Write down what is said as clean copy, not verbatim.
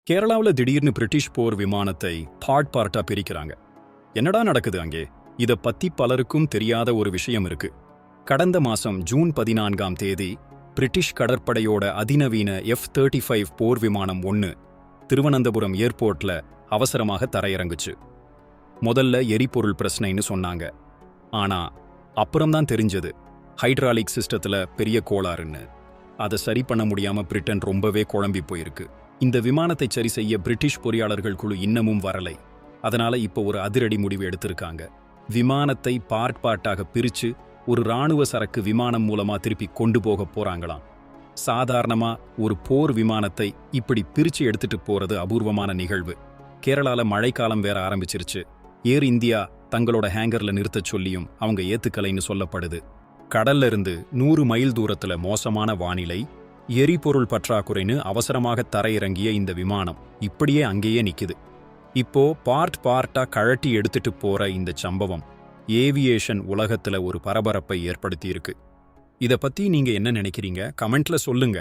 கேரளாவில் திடீர்னு பிரிட்டிஷ் போர் விமானத்தை பார்ட்டா பிரிக்கிறாங்க. என்னடா நடக்குது அங்கே? இத பத்தி பலருக்கும் தெரியாத ஒரு விஷயம் இருக்கு. கடந்த மாசம் ஜூன் 14ஆம் தேதி பிரிட்டிஷ் கடற்படையோட அதிநவீன F-35 போர் விமானம் 1 திருவனந்தபுரம் ஏர்போர்ட்ல அவசரமாக தரையிறங்குச்சு. முதல்ல எரிபொருள் பிரச்சனைன்னு சொன்னாங்க. ஆனா அப்புறம்தான் தெரிஞ்சது ஹைட்ராலிக் சிஸ்டத்துல பெரிய கோளாறுன்னு. அதை சரி பண்ண முடியாம பிரிட்டன் ரொம்பவே குழம்பி போயிருக்கு. இந்த விமானத்தை சரி செய்ய பிரிட்டிஷ் பொறியாளர்கள் குழு இன்னமும் வரலை. அதனால இப்போ ஒரு அதிரடி முடிவு எடுத்திருக்காங்க. விமானத்தை பார்ட்டாக பிரிச்சு ஒரு இராணுவ சரக்கு விமானம் மூலமா திருப்பி கொண்டு போக போறாங்களாம். சாதாரணமா ஒரு போர் விமானத்தை இப்படி பிரிச்சு எடுத்துட்டு போறது அபூர்வமான நிகழ்வு. கேரளால மழைக்காலம் வேற ஆரம்பிச்சிருச்சு. ஏர் இந்தியா தங்களோட ஹேங்கர்ல நிறுத்தச் சொல்லியும் அவங்க ஏத்துக்கலைன்னு சொல்லப்படுது. கடல்ல இருந்து 100 மைல் தூரத்துல மோசமான வானிலை, எரிபொருள் பற்றாக்குறைன்னு அவசரமாக தரையிறங்கிய இந்த விமானம் இப்படியே அங்கேயே நிக்குது. இப்போ பார்ட்டா கழட்டி எடுத்துட்டு போற இந்த சம்பவம் ஏவியேஷன் உலகத்துல ஒரு பரபரப்பை ஏற்படுத்தியிருக்கு. இத பத்தி நீங்க என்ன நினைக்கிறீங்க? கமெண்ட்ல சொல்லுங்க.